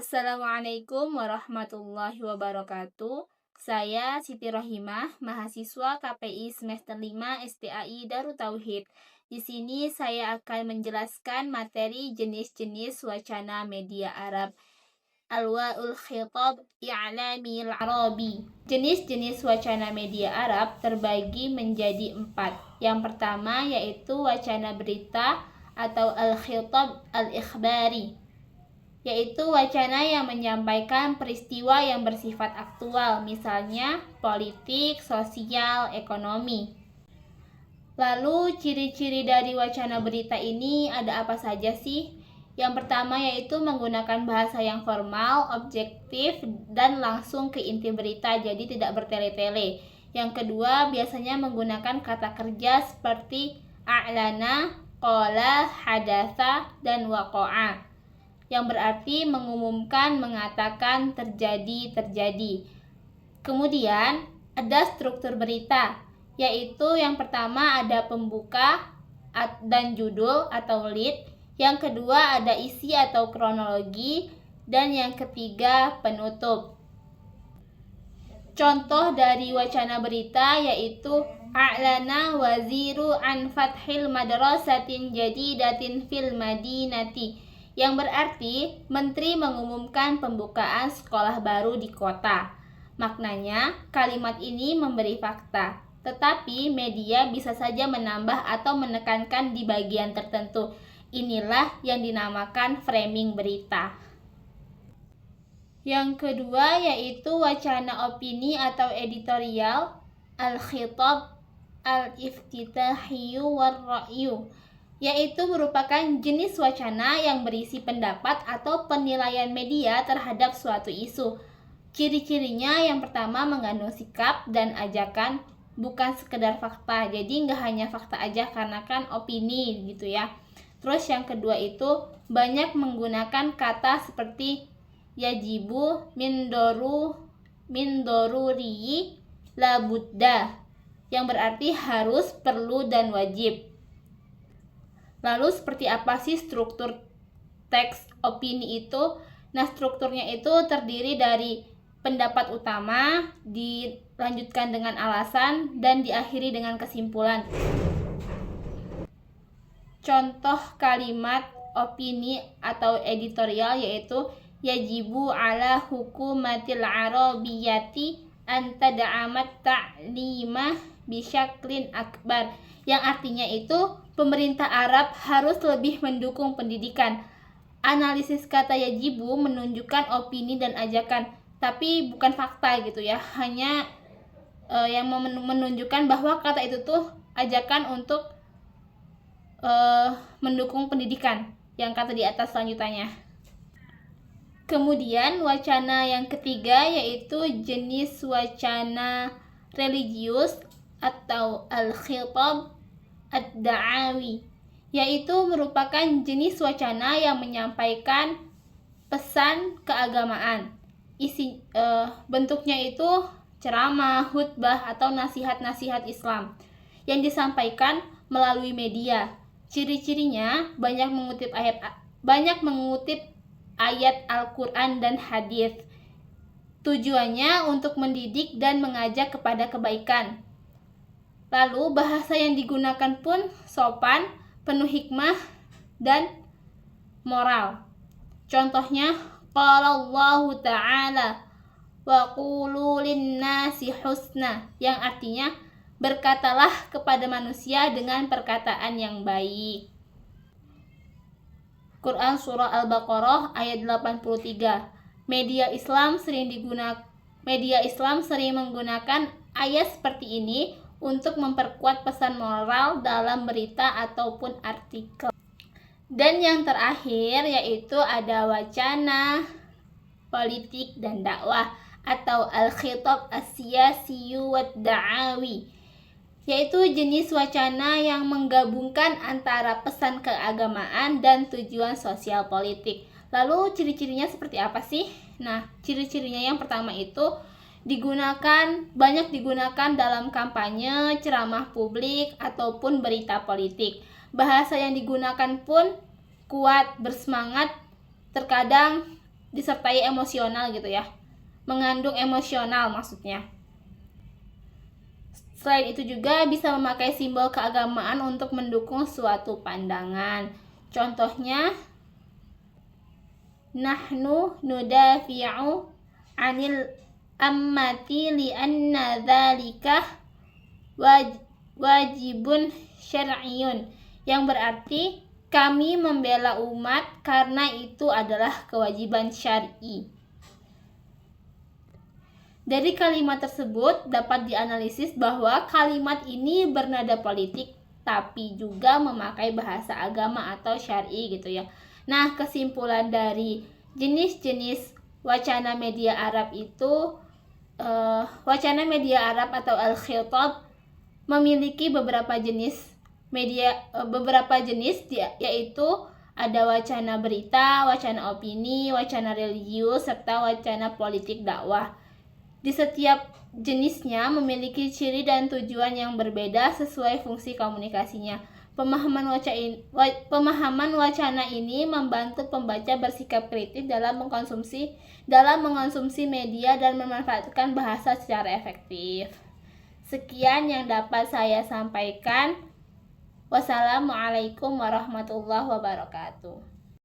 Assalamualaikum warahmatullahi wabarakatuh. Saya Siti Rohimah, mahasiswa KPI semester 5 STAI Darut Tauhid. Di sini saya akan menjelaskan materi jenis-jenis wacana media Arab. Alwaul Khitab I'lamil Arabi. Jenis-jenis wacana media Arab terbagi menjadi 4. Yang pertama yaitu wacana berita atau al-khitab al-ikhbari, yaitu wacana yang menyampaikan peristiwa yang bersifat aktual, misalnya politik, sosial, ekonomi. Lalu ciri-ciri dari wacana berita ini ada apa saja sih? Yang pertama yaitu menggunakan bahasa yang formal, objektif, dan langsung ke inti berita, jadi tidak bertele-tele. Yang kedua biasanya menggunakan kata kerja seperti a'lana, qala, hadatsa, dan waqa'a, yang berarti mengumumkan, mengatakan, terjadi. Kemudian ada struktur berita, yaitu yang pertama ada pembuka dan judul atau lead, yang kedua ada isi atau kronologi, dan yang ketiga penutup. Contoh dari wacana berita yaitu a'lana waziru an fathil madrasatin jadidatin fil madinati, yang berarti menteri mengumumkan pembukaan sekolah baru di kota. Maknanya, kalimat ini memberi fakta, tetapi media bisa saja menambah atau menekankan di bagian tertentu. Inilah yang dinamakan framing berita. Yang kedua yaitu wacana opini atau editorial, al-khitab al-iftitahiyyu war-ra'yu, yaitu merupakan jenis wacana yang berisi pendapat atau penilaian media terhadap suatu isu. Ciri-cirinya yang pertama mengandung sikap dan ajakan, bukan sekedar fakta. Jadi nggak hanya fakta aja karena kan opini gitu ya. Terus yang kedua itu banyak menggunakan kata seperti yajibu, min doruri, la budda, yang berarti harus, perlu, dan wajib. Lalu seperti apa sih struktur teks opini itu? Nah, strukturnya itu terdiri dari pendapat utama, dilanjutkan dengan alasan, dan diakhiri dengan kesimpulan. Contoh kalimat opini atau editorial yaitu yajibu ala hukumatil arabiyyati an tad'amat ta'limah bisyaklin akbar, yang artinya itu pemerintah Arab harus lebih mendukung pendidikan. Analisis kata yajibu menunjukkan opini dan ajakan, tapi bukan fakta gitu ya, hanya yang menunjukkan bahwa kata itu tuh ajakan untuk mendukung pendidikan, yang kata di atas selanjutnya. Kemudian wacana yang ketiga yaitu jenis wacana religius atau al-khitab ad-da'awi, yaitu merupakan jenis wacana yang menyampaikan pesan keagamaan. Bentuknya itu ceramah, khutbah, atau nasihat-nasihat Islam yang disampaikan melalui media. Ciri-cirinya banyak mengutip ayat Al-Quran dan hadis. Tujuannya untuk mendidik dan mengajak kepada kebaikan. Lalu bahasa yang digunakan pun sopan, penuh hikmah, dan moral. Contohnya, qala Allahu ta'ala wa qulu linnasi husna, yang artinya berkatalah kepada manusia dengan perkataan yang baik. Quran Surah Al-Baqarah ayat 83. Media Islam sering menggunakan ayat seperti ini untuk memperkuat pesan moral dalam berita ataupun artikel. Dan yang terakhir yaitu ada wacana politik dan dakwah atau al-khitab as-siyasiyyu wad-da'awi, yaitu jenis wacana yang menggabungkan antara pesan keagamaan dan tujuan sosial politik. Lalu ciri-cirinya seperti apa sih? Nah, ciri-cirinya yang pertama itu banyak digunakan dalam kampanye, ceramah publik, ataupun berita politik. Bahasa yang digunakan pun kuat, bersemangat, terkadang disertai emosional gitu ya. Mengandung emosional maksudnya. Selain itu juga bisa memakai simbol keagamaan untuk mendukung suatu pandangan. Contohnya, nahnu nudafi'u anil ammati li'anna dzalika wajibun syar'iyyun, yang berarti kami membela umat karena itu adalah kewajiban syar'i. Dari kalimat tersebut dapat dianalisis bahwa kalimat ini bernada politik tapi juga memakai bahasa agama atau syar'i gitu ya. Nah, kesimpulan dari jenis-jenis wacana media Arab itu wacana media Arab atau al-khitab memiliki beberapa jenis yaitu ada wacana berita, wacana opini, wacana religius, serta wacana politik dakwah. Di setiap jenisnya memiliki ciri dan tujuan yang berbeda sesuai fungsi komunikasinya. Pemahaman wacana ini membantu pembaca bersikap kritis dalam mengkonsumsi media dan memanfaatkan bahasa secara efektif. Sekian yang dapat saya sampaikan. Wassalamualaikum warahmatullahi wabarakatuh.